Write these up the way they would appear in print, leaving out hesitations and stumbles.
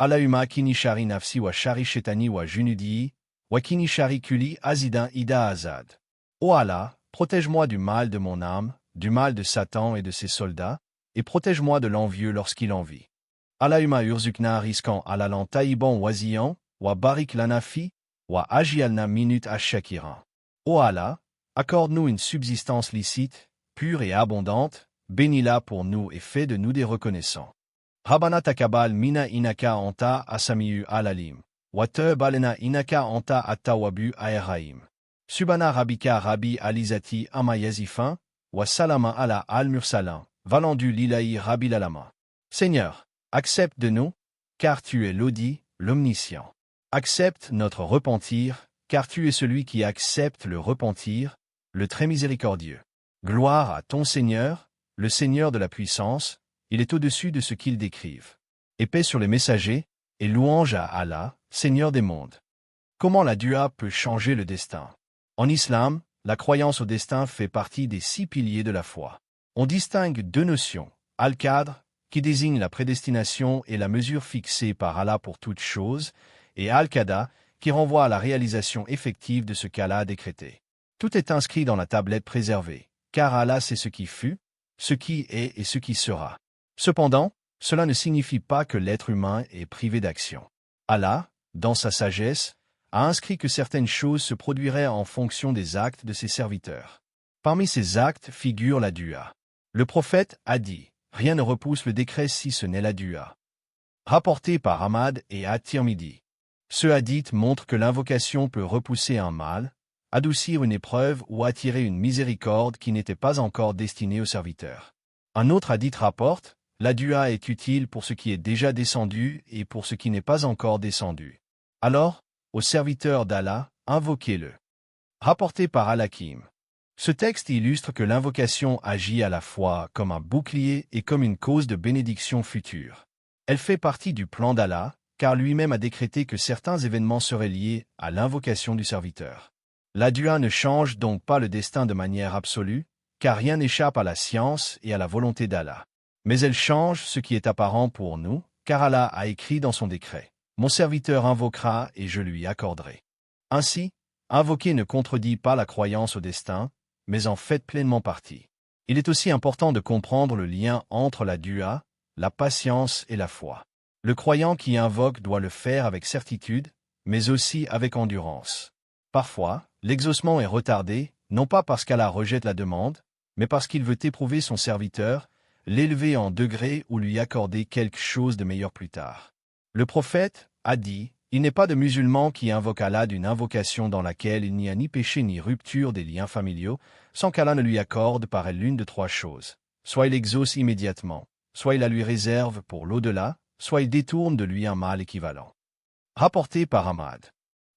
Allahumma kini shari nafsi wa shari shetani wa junudi, wa kini shari kuli azidin ida azad. Ô Allah, protège-moi du mal de mon âme, du mal de Satan et de ses soldats, et protège-moi de l'envieux lorsqu'il envie. Allahumma urzukna riskan alalan taïban waziyan, wa barik lanafi, wa ajialna minute ash-shakiran. Ô Allah, accorde-nous une subsistance licite, pure et abondante, bénis-la pour nous et fais de nous des reconnaissants. Rabbana takabal mina inaka anta asamiu alalim, wa tub alena inaka anta attawabu aeraim. Subhana rabbika rabbi alizati amayazifin, wa salama ala al-mursalan, valendu lilahi rabbi lalama. Seigneur, accepte de nous, car tu es l'audi, l'omniscient. Accepte notre repentir, car tu es celui qui accepte le repentir, le très miséricordieux. Gloire à ton Seigneur, le Seigneur de la puissance, il est au-dessus de ce qu'ils décrivent. Et paix sur les messagers, et louange à Allah, Seigneur des mondes. Comment la dua peut changer le destin? En islam, la croyance au destin fait partie des 6 piliers de la foi. On distingue 2 notions, al-Qadr, qui désigne la prédestination et la mesure fixée par Allah pour toute chose, et al-Qada, qui renvoie à la réalisation effective de ce qu'Allah a décrété. Tout est inscrit dans la tablette préservée, car Allah sait ce qui fut, ce qui est et ce qui sera. Cependant, cela ne signifie pas que l'être humain est privé d'action. Allah, dans sa sagesse, a inscrit que certaines choses se produiraient en fonction des actes de ses serviteurs. Parmi ces actes figure la dua. Le prophète a dit, « Rien ne repousse le décret si ce n'est la dua ». Rapporté par Ahmad et At-Tirmidhi. Ce hadith montre que l'invocation peut repousser un mal, adoucir une épreuve ou attirer une miséricorde qui n'était pas encore destinée au serviteur. Un autre hadith rapporte, « La dua est utile pour ce qui est déjà descendu et pour ce qui n'est pas encore descendu. Alors, au serviteur d'Allah, invoquez-le. » Rapporté par Al-Hakim. Ce texte illustre que l'invocation agit à la fois comme un bouclier et comme une cause de bénédiction future. Elle fait partie du plan d'Allah, car lui-même a décrété que certains événements seraient liés à l'invocation du serviteur. La dua ne change donc pas le destin de manière absolue, car rien n'échappe à la science et à la volonté d'Allah. Mais elle change ce qui est apparent pour nous, car Allah a écrit dans son décret. Mon serviteur invoquera et je lui accorderai. Ainsi, invoquer ne contredit pas la croyance au destin, mais en fait pleinement partie. Il est aussi important de comprendre le lien entre la dua, la patience et la foi. Le croyant qui invoque doit le faire avec certitude, mais aussi avec endurance. Parfois, l'exaucement est retardé, non pas parce qu'Allah rejette la demande, mais parce qu'il veut éprouver son serviteur, l'élever en degré ou lui accorder quelque chose de meilleur plus tard. Le prophète a dit, « Il n'est pas de musulman qui invoque Allah d'une invocation dans laquelle il n'y a ni péché ni rupture des liens familiaux, sans qu'Allah ne lui accorde par elle l'une de 3 choses. Soit il exauce immédiatement, soit il la lui réserve pour l'au-delà, soit il détourne de lui un mal équivalent. » Rapporté par Ahmad.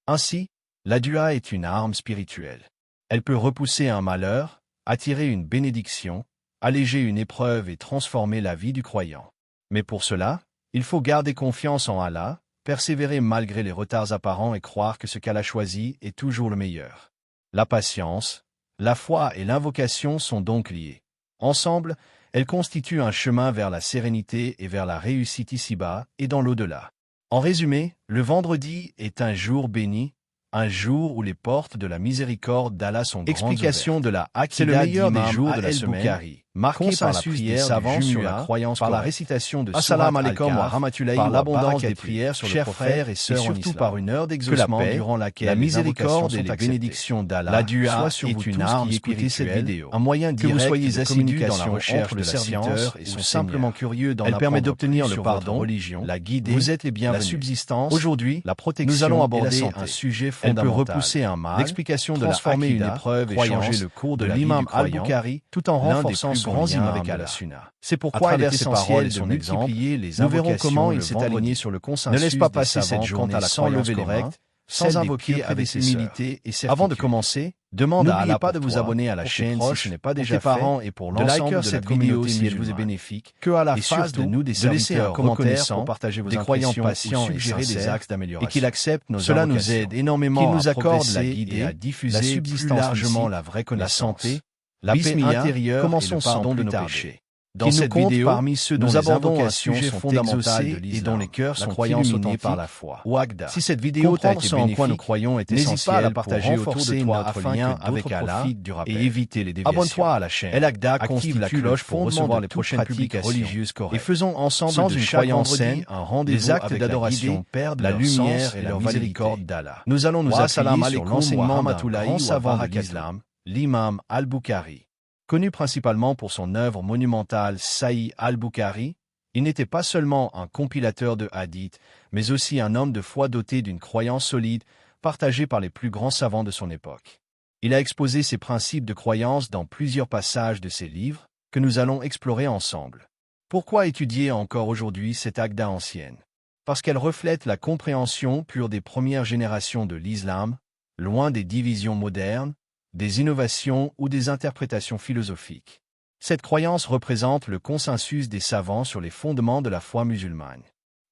Ainsi, la dua est une arme spirituelle. Elle peut repousser un malheur, attirer une bénédiction, alléger une épreuve et transformer la vie du croyant. Mais pour cela, il faut garder confiance en Allah, persévérer malgré les retards apparents et croire que ce qu'Allah choisi est toujours le meilleur. La patience, la foi et l'invocation sont donc liées. Ensemble, elles constituent un chemin vers la sérénité et vers la réussite ici-bas et dans l'au-delà. En résumé, le vendredi est un jour béni, un jour où les portes de la miséricorde d'Allah sont grandes ouvertes. Explication de la Aqida, c'est le meilleur des jours de la semaine, marqué par la prière des savants sur la croyance par la récitation de Assalamu alaikum wa rahmatullahi par l'abondance des prières sur le frères et sœurs en islam, et surtout par une heure d'exaucement durant laquelle la miséricorde et les bénédictions d'Allah soient sur vous tous qui écoutez cette vidéo, un moyen direct que vous soyez assidus dans la recherche de la science et ou simplement curieux d'en apprendre. Elle permet d'obtenir le pardon, religion, la guider, vous êtes les bienvenus, la subsistance. Aujourd'hui, la protection, nous allons aborder un sujet fondamental. Elle peut repousser un mal, l'explication de transformer une épreuve et changer le cours de l'imam al-Bukhari, tout en renforçant son lien avec Allah. C'est pourquoi il est essentiel de multiplier les invocations. Nous verrons comment il s'est aligné sur le consensus. Ne laisse pas passer cette journée sans lever les mains, sans invoquer avec humilité et certitude. Avant de commencer, demande à Allah pas de vous abonner à la chaîne si ce n'est pas déjà fait, et pour l'ensemble de cette vidéo si elle vous est bénéfique, que Allah fasse de nous des serviteurs reconnaissants, partager vos impressions, patients et suggérer des axes d'amélioration, et qu'il accepte nos invocations. Cela nous aide énormément à progresser et à diffuser plus largement la vraie connaissance, la santé, la paix intérieure et le pardon de nos péchés. Dans cette vidéo, parmi ceux dont les invocations sont exaucées et dont les cœurs sont illuminés par la foi. Ou Agda. Si cette vidéo t'a été bénéfique, nous croyons est n'hésite pas à la partager autour de toi afin que d'autres profitent du rappel et éviter les déviations. Abonne-toi à la chaîne. El Agda active la cloche pour recevoir les prochaines publications religieuses correctes. Et faisons ensemble de chaque vendredi un rendez-vous. Les actes d'adoration perdent la lumière et la miséricorde d'Allah. Nous allons nous appuyer sur l'enseignement d'un grand savant de l'islam, l'imam al-Bukhari. Connu principalement pour son œuvre monumentale Sahih al-Bukhari, il n'était pas seulement un compilateur de hadiths, mais aussi un homme de foi doté d'une croyance solide, partagée par les plus grands savants de son époque. Il a exposé ses principes de croyance dans plusieurs passages de ses livres, que nous allons explorer ensemble. Pourquoi étudier encore aujourd'hui cette Agda ancienne? Parce qu'elle reflète la compréhension pure des premières générations de l'islam, loin des divisions modernes, des innovations ou des interprétations philosophiques. Cette croyance représente le consensus des savants sur les fondements de la foi musulmane.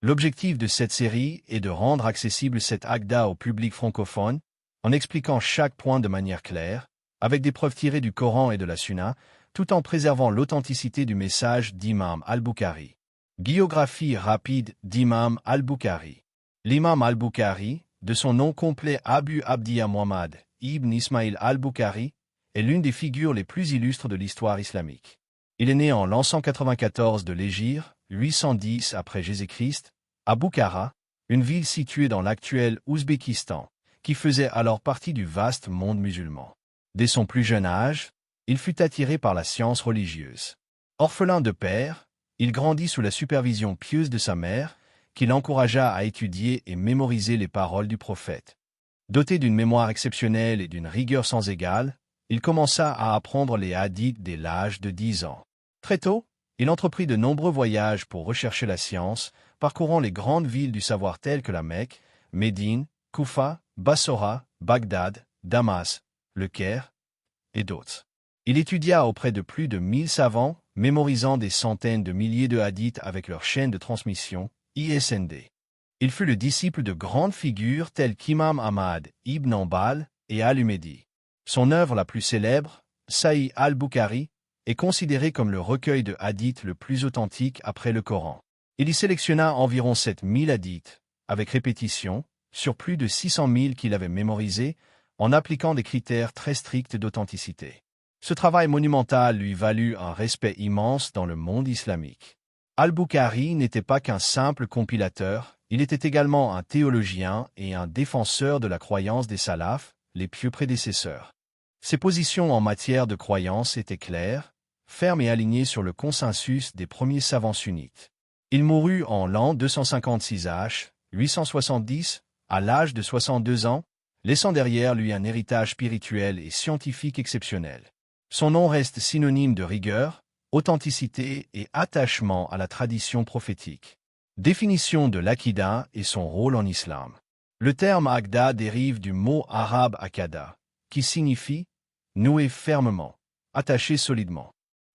L'objectif de cette série est de rendre accessible cette Agda au public francophone, en expliquant chaque point de manière claire, avec des preuves tirées du Coran et de la Sunna, tout en préservant l'authenticité du message d'Imam al-Bukhari. Biographie rapide d'Imam al-Bukhari. L'imam al-Bukhari, de son nom complet Abu Abdillah Muhammad Ibn Ismail al-Bukhari, est l'une des figures les plus illustres de l'histoire islamique. Il est né en l'an 194 de l'Hégire, 810 après Jésus-Christ, à Bukhara, une ville située dans l'actuel Ouzbékistan, qui faisait alors partie du vaste monde musulman. Dès son plus jeune âge, il fut attiré par la science religieuse. Orphelin de père, il grandit sous la supervision pieuse de sa mère, qui l'encouragea à étudier et mémoriser les paroles du prophète. Doté d'une mémoire exceptionnelle et d'une rigueur sans égale, il commença à apprendre les hadiths dès l'âge de 10 ans. Très tôt, il entreprit de nombreux voyages pour rechercher la science, parcourant les grandes villes du savoir telles que la Mecque, Médine, Koufa, Bassora, Bagdad, Damas, Le Caire et d'autres. Il étudia auprès de plus de 1000 savants, mémorisant des centaines de milliers de hadiths avec leur chaîne de transmission, ISND. Il fut le disciple de grandes figures telles qu'Imam Ahmad ibn Hanbal et Al-Humedi. Son œuvre la plus célèbre, Sahih al-Bukhari, est considérée comme le recueil de hadiths le plus authentique après le Coran. Il y sélectionna environ 7000 hadiths, avec répétition, sur plus de 600 000 qu'il avait mémorisés, en appliquant des critères très stricts d'authenticité. Ce travail monumental lui valut un respect immense dans le monde islamique. Al-Bukhari n'était pas qu'un simple compilateur, il était également un théologien et un défenseur de la croyance des salafs, les pieux prédécesseurs. Ses positions en matière de croyance étaient claires, fermes et alignées sur le consensus des premiers savants sunnites. Il mourut en l'an 256 H, 870, à l'âge de 62 ans, laissant derrière lui un héritage spirituel et scientifique exceptionnel. Son nom reste synonyme de rigueur, authenticité et attachement à la tradition prophétique. Définition de l'Aqida et son rôle en islam. Le terme Agda dérive du mot arabe akada, qui signifie « nouer fermement, attacher solidement ».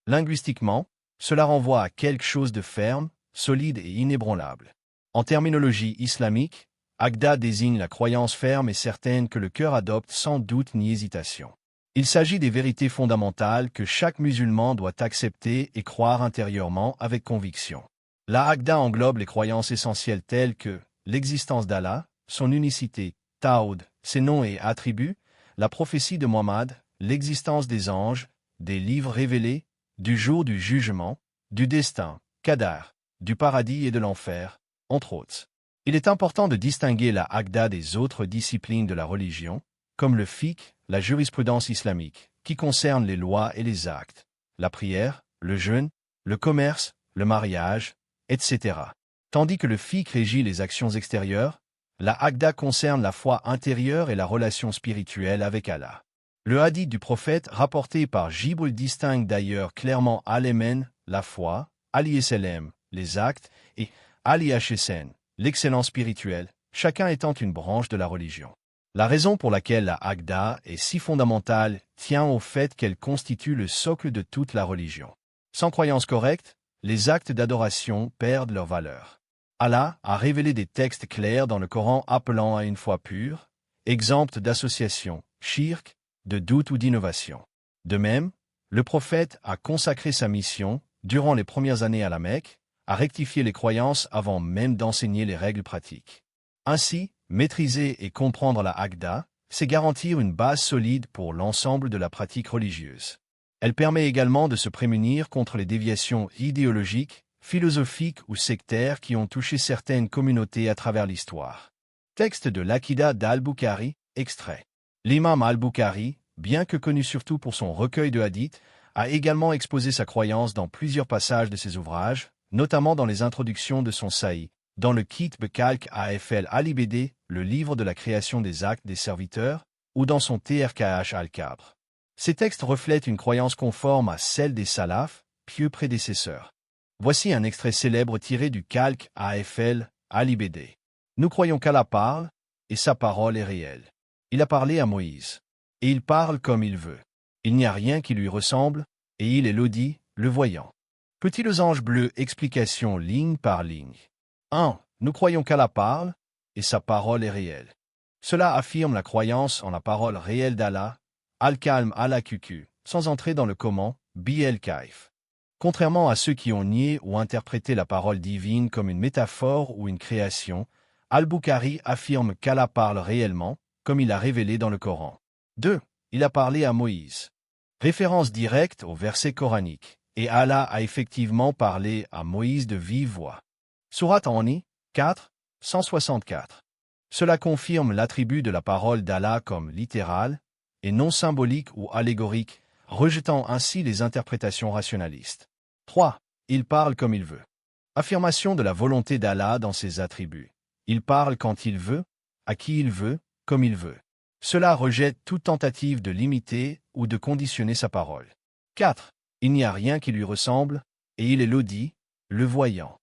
Linguistiquement, cela renvoie à quelque chose de ferme, solide et inébranlable. En terminologie islamique, Agda désigne la croyance ferme et certaine que le cœur adopte sans doute ni hésitation. Il s'agit des vérités fondamentales que chaque musulman doit accepter et croire intérieurement avec conviction. La Agda englobe les croyances essentielles telles que l'existence d'Allah, son unicité, Tawhid, ses noms et attributs, la prophétie de Muhammad, l'existence des anges, des livres révélés, du jour du jugement, du destin, Qadar, du paradis et de l'enfer, entre autres. Il est important de distinguer la Agda des autres disciplines de la religion, comme le fiqh, la jurisprudence islamique, qui concerne les lois et les actes, la prière, le jeûne, le commerce, le mariage, etc. Tandis que le fiqh régit les actions extérieures, la Agda concerne la foi intérieure et la relation spirituelle avec Allah. Le hadith du prophète rapporté par Jibril distingue d'ailleurs clairement Al-Emen, la foi, Al-Yeselem, les actes, et Al-Yahsen, l'excellence spirituelle, chacun étant une branche de la religion. La raison pour laquelle la Agda est si fondamentale tient au fait qu'elle constitue le socle de toute la religion. Sans croyance correcte, les actes d'adoration perdent leur valeur. Allah a révélé des textes clairs dans le Coran appelant à une foi pure, exempte d'association, shirk, de doute ou d'innovation. De même, le prophète a consacré sa mission, durant les premières années à la Mecque, à rectifier les croyances avant même d'enseigner les règles pratiques. Ainsi, maîtriser et comprendre la Aqda, c'est garantir une base solide pour l'ensemble de la pratique religieuse. Elle permet également de se prémunir contre les déviations idéologiques, philosophiques ou sectaires qui ont touché certaines communautés à travers l'histoire. Texte de l'Aqida d'Al-Bukhari, extrait. L'imam Al-Bukhari, bien que connu surtout pour son recueil de hadiths, a également exposé sa croyance dans plusieurs passages de ses ouvrages, notamment dans les introductions de son Sahih, dans le Kitb Kalk Afl Al-Ibd, le livre de la création des actes des serviteurs, ou dans son Trkh Al-Kabr. Ces textes reflètent une croyance conforme à celle des salafs, pieux prédécesseurs. Voici un extrait célèbre tiré du Kalk Afl Al-Ibd. Nous croyons qu'Allah parle, et sa parole est réelle. Il a parlé à Moïse. Et il parle comme il veut. Il n'y a rien qui lui ressemble, et il est l'audit, le voyant. Petit losange bleu, explication ligne par ligne. 1. Nous croyons qu'Allah parle, et sa parole est réelle. Cela affirme la croyance en la parole réelle d'Allah, Al-Kalm Al-Akuku, sans entrer dans le comment, Bi-el-Kaif. Contrairement à ceux qui ont nié ou interprété la parole divine comme une métaphore ou une création, Al-Bukhari affirme qu'Allah parle réellement, comme il a révélé dans le Coran. 2. Il a parlé à Moïse. Référence directe au verset coranique. Et Allah a effectivement parlé à Moïse de vive voix. Sourate An-Ni, 4, 164. Cela confirme l'attribut de la parole d'Allah comme littérale, et non symbolique ou allégorique, rejetant ainsi les interprétations rationalistes. 3. Il parle comme il veut. Affirmation de la volonté d'Allah dans ses attributs. Il parle quand il veut, à qui il veut, comme il veut. Cela rejette toute tentative de limiter ou de conditionner sa parole. 4. Il n'y a rien qui lui ressemble, et il est l'audit, le voyant.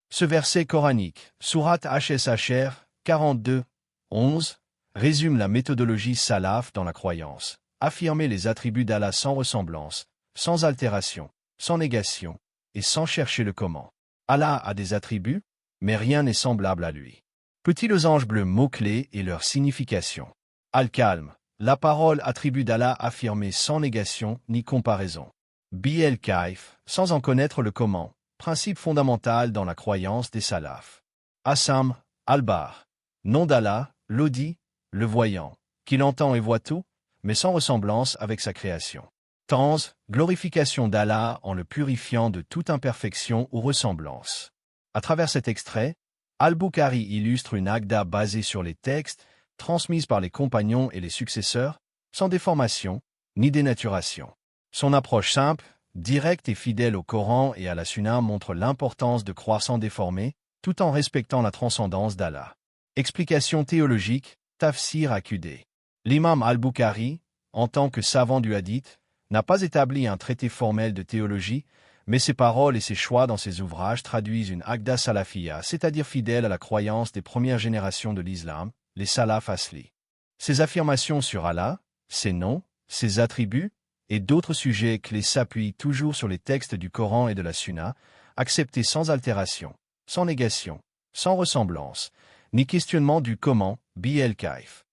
Ce verset coranique, Sourate Hshr, 42, 11, résume la méthodologie salaf dans la croyance. Affirmer les attributs d'Allah sans ressemblance, sans altération, sans négation, et sans chercher le comment. Allah a des attributs, mais rien n'est semblable à lui. Petit losange bleu mots-clés et leur signification. Al-Kalm, la parole attribut d'Allah affirmée sans négation ni comparaison. Bi-el-Kaif, sans en connaître le comment, principe fondamental dans la croyance des salafs. Assam, Al-Bar, nom d'Allah, l'audit, le voyant, qu'il entend et voit tout, mais sans ressemblance avec sa création. Tanz, glorification d'Allah en le purifiant de toute imperfection ou ressemblance. À travers cet extrait, Al-Bukhari illustre une Aqda basée sur les textes, transmise par les compagnons et les successeurs, sans déformation, ni dénaturation. Son approche simple, directe et fidèle au Coran et à la Sunna montre l'importance de croire sans déformer, tout en respectant la transcendance d'Allah. Explication théologique, Tafsir Aqd. L'imam Al-Bukhari, en tant que savant du hadith, n'a pas établi un traité formel de théologie, mais ses paroles et ses choix dans ses ouvrages traduisent une Aqda salafiyya, c'est-à-dire fidèle à la croyance des premières générations de l'islam, les salaf asli. Ses affirmations sur Allah, ses noms, ses attributs, et d'autres sujets clés s'appuient toujours sur les textes du Coran et de la Sunna, acceptés sans altération, sans négation, sans ressemblance, ni questionnement du comment, Bi-el-Kaif.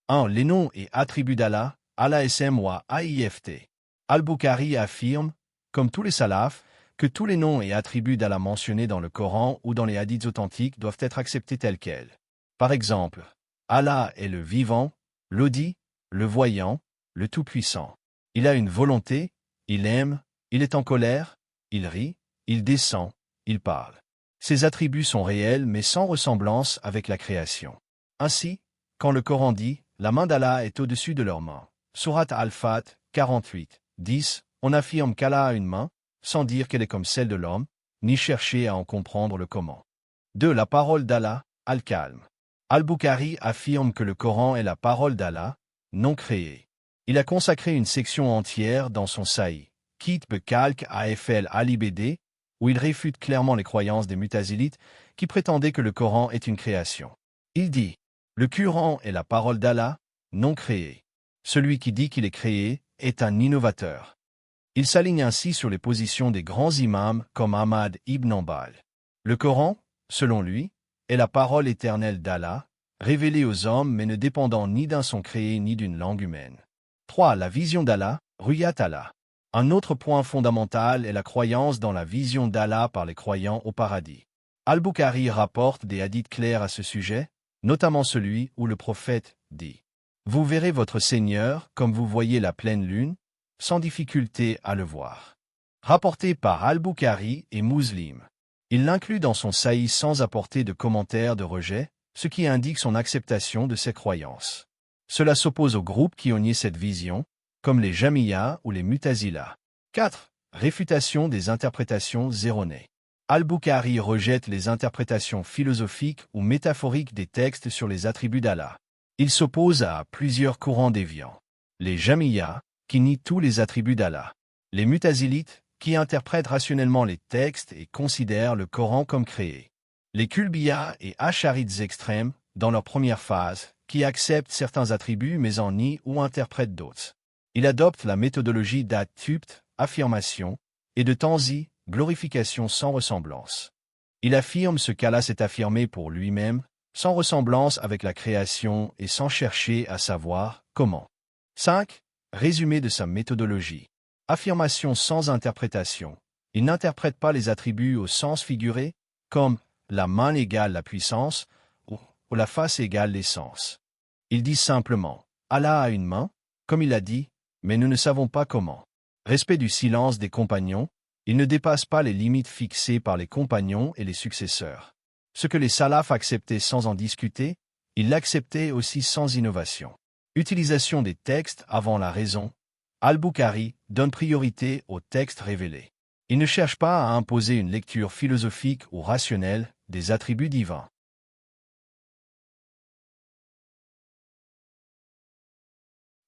1. Les noms et attributs d'Allah, Allah SM wa AIFT. Al-Bukhari affirme, comme tous les salafs, que tous les noms et attributs d'Allah mentionnés dans le Coran ou dans les hadiths authentiques doivent être acceptés tels quels. Par exemple, Allah est le vivant, l'audit, le voyant, le tout-puissant. Il a une volonté, il aime, il est en colère, il rit, il descend, il parle. Ces attributs sont réels mais sans ressemblance avec la création. Ainsi, quand le Coran dit « La main d'Allah est au-dessus de leurs mains », Sourate Al-Fat, 48, 10, on affirme qu'Allah a une main, sans dire qu'elle est comme celle de l'homme, ni chercher à en comprendre le comment. 2. La parole d'Allah, Al-Kalm. Al-Bukhari affirme que le Coran est la parole d'Allah, non créée. Il a consacré une section entière dans son Sahih, Kitb Kalk Afl Al-Ibd, où il réfute clairement les croyances des Mutazilites qui prétendaient que le Coran est une création. Il dit « Le Coran est la parole d'Allah, non créée. Celui qui dit qu'il est créé est un innovateur. » Il s'aligne ainsi sur les positions des grands imams comme Ahmad ibn Hanbal. Le Coran, selon lui, est la parole éternelle d'Allah, révélée aux hommes mais ne dépendant ni d'un son créé ni d'une langue humaine. 3. La vision d'Allah, Ruyat Allah. Un autre point fondamental est la croyance dans la vision d'Allah par les croyants au paradis. Al-Bukhari rapporte des hadiths clairs à ce sujet, notamment celui où le prophète dit « Vous verrez votre Seigneur comme vous voyez la pleine lune, sans difficulté à le voir. » Rapporté par Al-Bukhari et Muslim. Il l'inclut dans son Sahih sans apporter de commentaires de rejet, ce qui indique son acceptation de ses croyances. Cela s'oppose aux groupes qui ont nié cette vision, comme les Jamiyya ou les Mu'tazila. 4. Réfutation des interprétations erronées. Al-Bukhari rejette les interprétations philosophiques ou métaphoriques des textes sur les attributs d'Allah. Il s'oppose à plusieurs courants déviants. Les Jamiyya, qui nient tous les attributs d'Allah. Les Mu'tazilites, qui interprètent rationnellement les textes et considèrent le Coran comme créé. Les Kulbiya et Asharites extrêmes, dans leur première phase, qui acceptent certains attributs mais en nient ou interprètent d'autres. Il adopte la méthodologie d'at-tubt, affirmation, et de tanzi, glorification sans ressemblance. Il affirme ce qu'Allah s'est affirmé pour lui-même, sans ressemblance avec la création et sans chercher à savoir comment. 5. Résumé de sa méthodologie. Affirmation sans interprétation. Il n'interprète pas les attributs au sens figuré, comme la main égale la puissance ou la face égale l'essence. Il dit simplement « Allah a une main », comme il a dit, mais nous ne savons pas comment. Respect du silence des compagnons, il ne dépasse pas les limites fixées par les compagnons et les successeurs. Ce que les salafs acceptaient sans en discuter, ils l'acceptaient aussi sans innovation. Utilisation des textes avant la raison. Al-Bukhari donne priorité aux textes révélés. Il ne cherche pas à imposer une lecture philosophique ou rationnelle des attributs divins.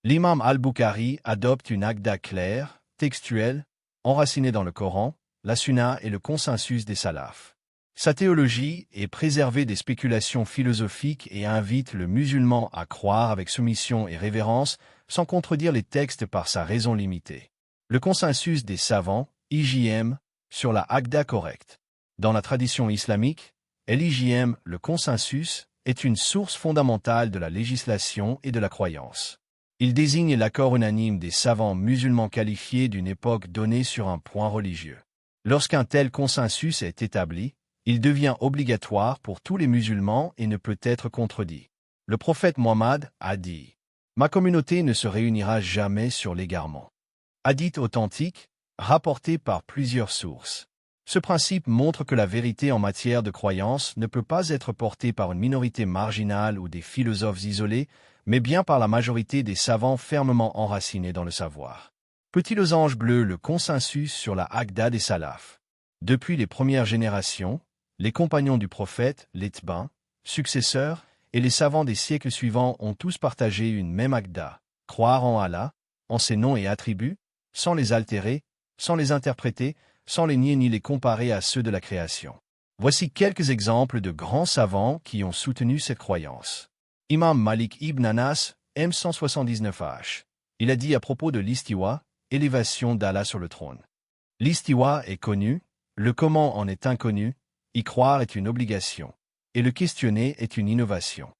L'imam Al-Bukhari adopte une aqda claire, textuelle, enracinée dans le Coran, la Sunna et le consensus des salafs. Sa théologie est préservée des spéculations philosophiques et invite le musulman à croire avec soumission et révérence, sans contredire les textes par sa raison limitée. Le consensus des savants, IJM, sur la aqda correcte. Dans la tradition islamique, l'IJM, le consensus, est une source fondamentale de la législation et de la croyance. Il désigne l'accord unanime des savants musulmans qualifiés d'une époque donnée sur un point religieux. Lorsqu'un tel consensus est établi, il devient obligatoire pour tous les musulmans et ne peut être contredit. Le prophète Mohammed a dit « Ma communauté ne se réunira jamais sur l'égarement ». Hadith authentique, rapporté par plusieurs sources. Ce principe montre que la vérité en matière de croyance ne peut pas être portée par une minorité marginale ou des philosophes isolés, mais bien par la majorité des savants fermement enracinés dans le savoir. Petit losange bleu, le consensus sur la aqda des salafs. Depuis les premières générations, les compagnons du prophète, les tbins, successeurs, et les savants des siècles suivants ont tous partagé une même aqda, croire en Allah, en ses noms et attributs, sans les altérer, sans les interpréter, sans les nier ni les comparer à ceux de la création. Voici quelques exemples de grands savants qui ont soutenu cette croyance. Imam Malik ibn Anas, M179H. Il a dit à propos de l'istiwa, élévation d'Allah sur le trône. L'istiwa est connu, le comment en est inconnu, y croire est une obligation, et le questionner est une innovation.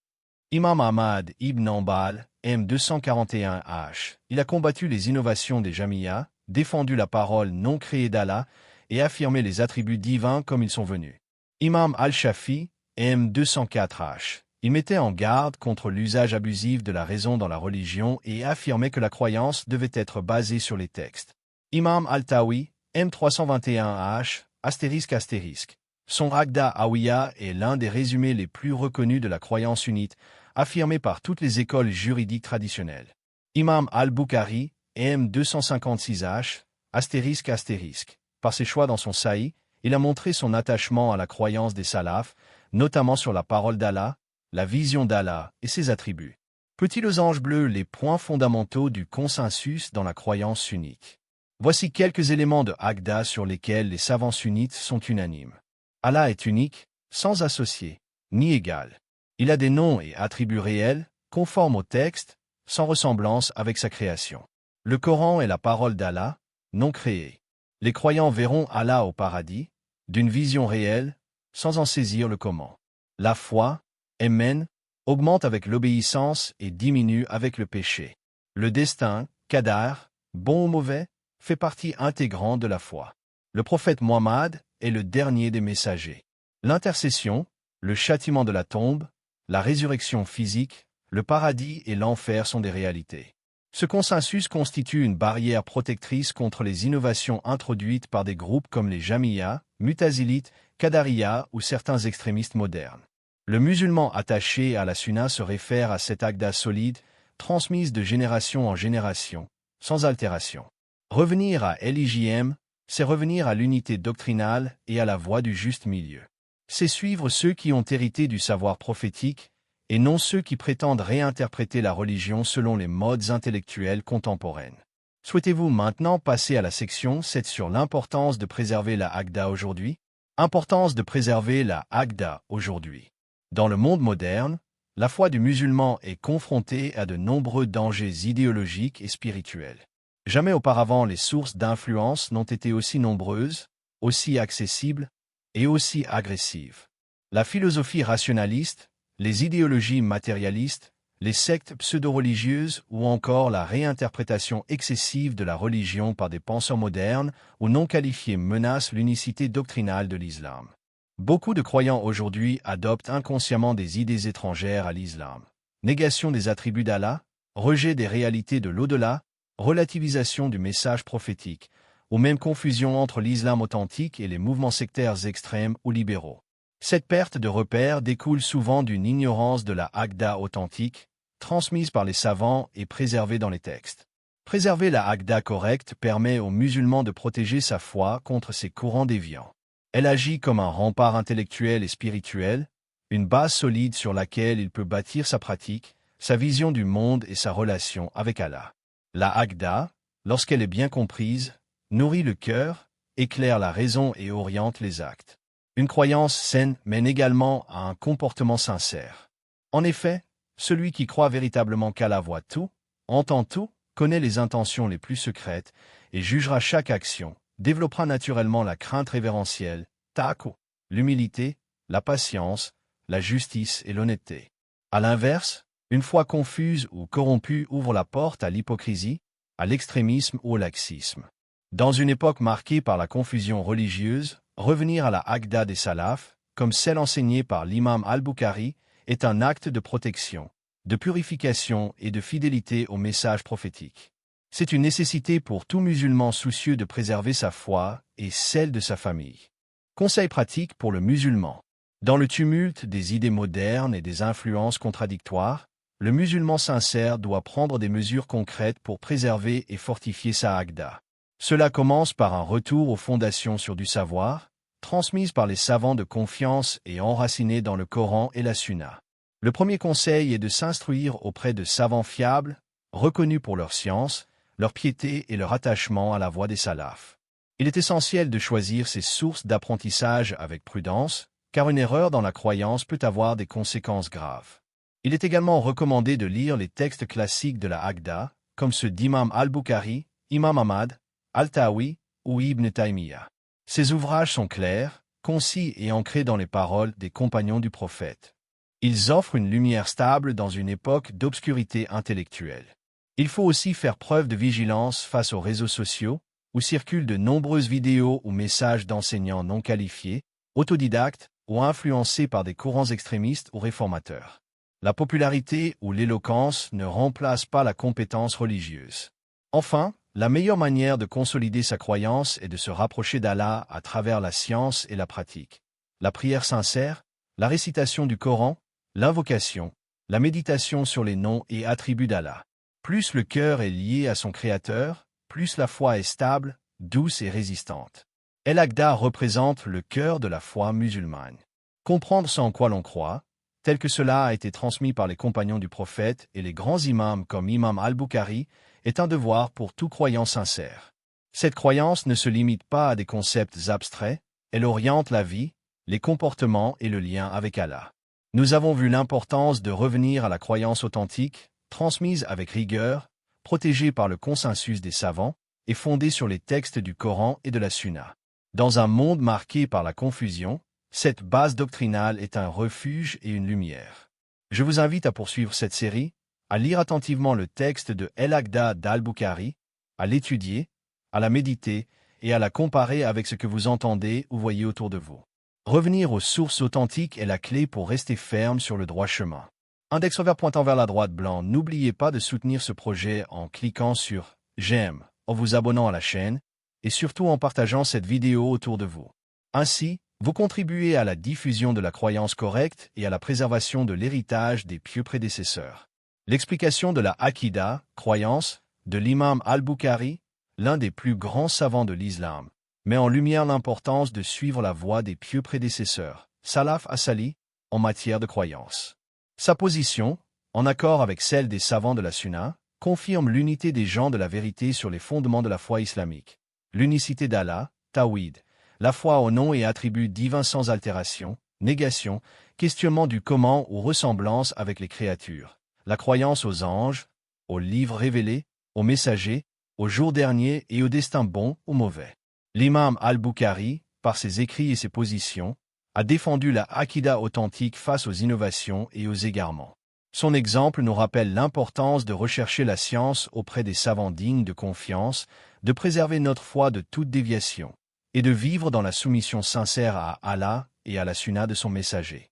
Imam Ahmad ibn Hanbal, M241H. Il a combattu les innovations des Jamiyya, défendu la parole non créée d'Allah et affirmé les attributs divins comme ils sont venus. Imam Al-Shafi, M204H. Il mettait en garde contre l'usage abusif de la raison dans la religion et affirmait que la croyance devait être basée sur les textes. Imam Al-Tawi, M321H, ***. Son Aqda Awiya est l'un des résumés les plus reconnus de la croyance sunnite, affirmé par toutes les écoles juridiques traditionnelles. Imam Al-Bukhari, M256H, ***. Par ses choix dans son Sahih, il a montré son attachement à la croyance des salafs, notamment sur la parole d'Allah, la vision d'Allah et ses attributs. Petit losange bleu, les points fondamentaux du consensus dans la croyance sunnite. Voici quelques éléments de Aqda sur lesquels les savants sunnites sont unanimes. Allah est unique, sans associé, ni égal. Il a des noms et attributs réels, conformes au texte, sans ressemblance avec sa création. Le Coran est la parole d'Allah, non créée. Les croyants verront Allah au paradis, d'une vision réelle, sans en saisir le comment. La foi, Amen, augmente avec l'obéissance et diminue avec le péché. Le destin, Qadar, bon ou mauvais, fait partie intégrante de la foi. Le prophète Mohammed est le dernier des messagers. L'intercession, le châtiment de la tombe, la résurrection physique, le paradis et l'enfer sont des réalités. Ce consensus constitue une barrière protectrice contre les innovations introduites par des groupes comme les Jamiyya, Mutazilites, Qadariya ou certains extrémistes modernes. Le musulman attaché à la sunna se réfère à cette aqda solide, transmise de génération en génération, sans altération. Revenir à l'IJM, c'est revenir à l'unité doctrinale et à la voie du juste milieu. C'est suivre ceux qui ont hérité du savoir prophétique, et non ceux qui prétendent réinterpréter la religion selon les modes intellectuels contemporaines. Souhaitez-vous maintenant passer à la section 7 sur l'importance de préserver la Aqda aujourd'hui? Importance de préserver la Aqda aujourd'hui. Dans le monde moderne, la foi du musulman est confrontée à de nombreux dangers idéologiques et spirituels. Jamais auparavant les sources d'influence n'ont été aussi nombreuses, aussi accessibles et aussi agressives. La philosophie rationaliste, les idéologies matérialistes, les sectes pseudo-religieuses ou encore la réinterprétation excessive de la religion par des penseurs modernes ou non qualifiés menacent l'unicité doctrinale de l'islam. Beaucoup de croyants aujourd'hui adoptent inconsciemment des idées étrangères à l'islam. Négation des attributs d'Allah, rejet des réalités de l'au-delà, relativisation du message prophétique, ou même confusion entre l'islam authentique et les mouvements sectaires extrêmes ou libéraux. Cette perte de repères découle souvent d'une ignorance de la Aqda authentique, transmise par les savants et préservée dans les textes. Préserver la Aqda correcte permet aux musulmans de protéger sa foi contre ces courants déviants. Elle agit comme un rempart intellectuel et spirituel, une base solide sur laquelle il peut bâtir sa pratique, sa vision du monde et sa relation avec Allah. La Aqda, lorsqu'elle est bien comprise, nourrit le cœur, éclaire la raison et oriente les actes. Une croyance saine mène également à un comportement sincère. En effet, celui qui croit véritablement qu'Allah voit tout, entend tout, connaît les intentions les plus secrètes et jugera chaque action, développera naturellement la crainte révérentielle, taqwa, l'humilité, la patience, la justice et l'honnêteté. À l'inverse, une foi confuse ou corrompue ouvre la porte à l'hypocrisie, à l'extrémisme ou au laxisme. Dans une époque marquée par la confusion religieuse, revenir à la Aqda des salafs, comme celle enseignée par l'imam al-Bukhari, est un acte de protection, de purification et de fidélité au message prophétique. C'est une nécessité pour tout musulman soucieux de préserver sa foi et celle de sa famille. Conseil pratique pour le musulman. Dans le tumulte des idées modernes et des influences contradictoires, le musulman sincère doit prendre des mesures concrètes pour préserver et fortifier sa Aqda. Cela commence par un retour aux fondations sur du savoir, transmises par les savants de confiance et enracinées dans le Coran et la Sunna. Le premier conseil est de s'instruire auprès de savants fiables, reconnus pour leur science, leur piété et leur attachement à la voie des salafs. Il est essentiel de choisir ces sources d'apprentissage avec prudence, car une erreur dans la croyance peut avoir des conséquences graves. Il est également recommandé de lire les textes classiques de la Aqda, comme ceux d'Imam al-Bukhari, Imam Ahmad, Al-Tahawi ou Ibn Taymiyyah. Ces ouvrages sont clairs, concis et ancrés dans les paroles des compagnons du prophète. Ils offrent une lumière stable dans une époque d'obscurité intellectuelle. Il faut aussi faire preuve de vigilance face aux réseaux sociaux, où circulent de nombreuses vidéos ou messages d'enseignants non qualifiés, autodidactes ou influencés par des courants extrémistes ou réformateurs. La popularité ou l'éloquence ne remplacent pas la compétence religieuse. Enfin, la meilleure manière de consolider sa croyance est de se rapprocher d'Allah à travers la science et la pratique. La prière sincère, la récitation du Coran, l'invocation, la méditation sur les noms et attributs d'Allah. Plus le cœur est lié à son Créateur, plus la foi est stable, douce et résistante. Al-Aqda représente le cœur de la foi musulmane. Comprendre ce en quoi l'on croit, tel que cela a été transmis par les compagnons du prophète et les grands imams comme Imam al-Bukhari, est un devoir pour tout croyant sincère. Cette croyance ne se limite pas à des concepts abstraits, elle oriente la vie, les comportements et le lien avec Allah. Nous avons vu l'importance de revenir à la croyance authentique, transmise avec rigueur, protégée par le consensus des savants et fondée sur les textes du Coran et de la Sunna. Dans un monde marqué par la confusion, cette base doctrinale est un refuge et une lumière. Je vous invite à poursuivre cette série, à lire attentivement le texte de Al-Aqda d'Al-Bukhari, à l'étudier, à la méditer et à la comparer avec ce que vous entendez ou voyez autour de vous. Revenir aux sources authentiques est la clé pour rester ferme sur le droit chemin. Index vert pointant vers la droite blanc, n'oubliez pas de soutenir ce projet en cliquant sur « J'aime », en vous abonnant à la chaîne et surtout en partageant cette vidéo autour de vous. Ainsi, vous contribuez à la diffusion de la croyance correcte et à la préservation de l'héritage des pieux prédécesseurs. L'explication de la Aqidah, croyance, de l'imam al-Bukhari, l'un des plus grands savants de l'islam, met en lumière l'importance de suivre la voie des pieux prédécesseurs, Salaf as-Salih, en matière de croyance. Sa position, en accord avec celle des savants de la Sunna, confirme l'unité des gens de la vérité sur les fondements de la foi islamique. L'unicité d'Allah, Tawhid, la foi aux noms et attributs divins sans altération, négation, questionnement du comment ou ressemblance avec les créatures, la croyance aux anges, aux livres révélés, aux messagers, au jour dernier et au destin bon ou mauvais. L'imam al-Bukhari, par ses écrits et ses positions, a défendu la Aqidah authentique face aux innovations et aux égarements. Son exemple nous rappelle l'importance de rechercher la science auprès des savants dignes de confiance, de préserver notre foi de toute déviation, et de vivre dans la soumission sincère à Allah et à la sunna de son messager.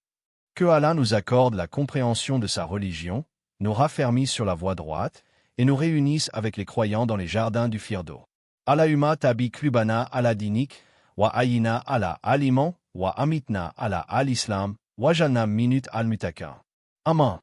Que Allah nous accorde la compréhension de sa religion, nous raffermisse sur la voie droite, et nous réunisse avec les croyants dans les jardins du Firdo. Allahumma tabi klubana ala dinik, wa ayina ala aliman, wa amitna ala al-islam, wa jannam minut al-mutaka. Amen.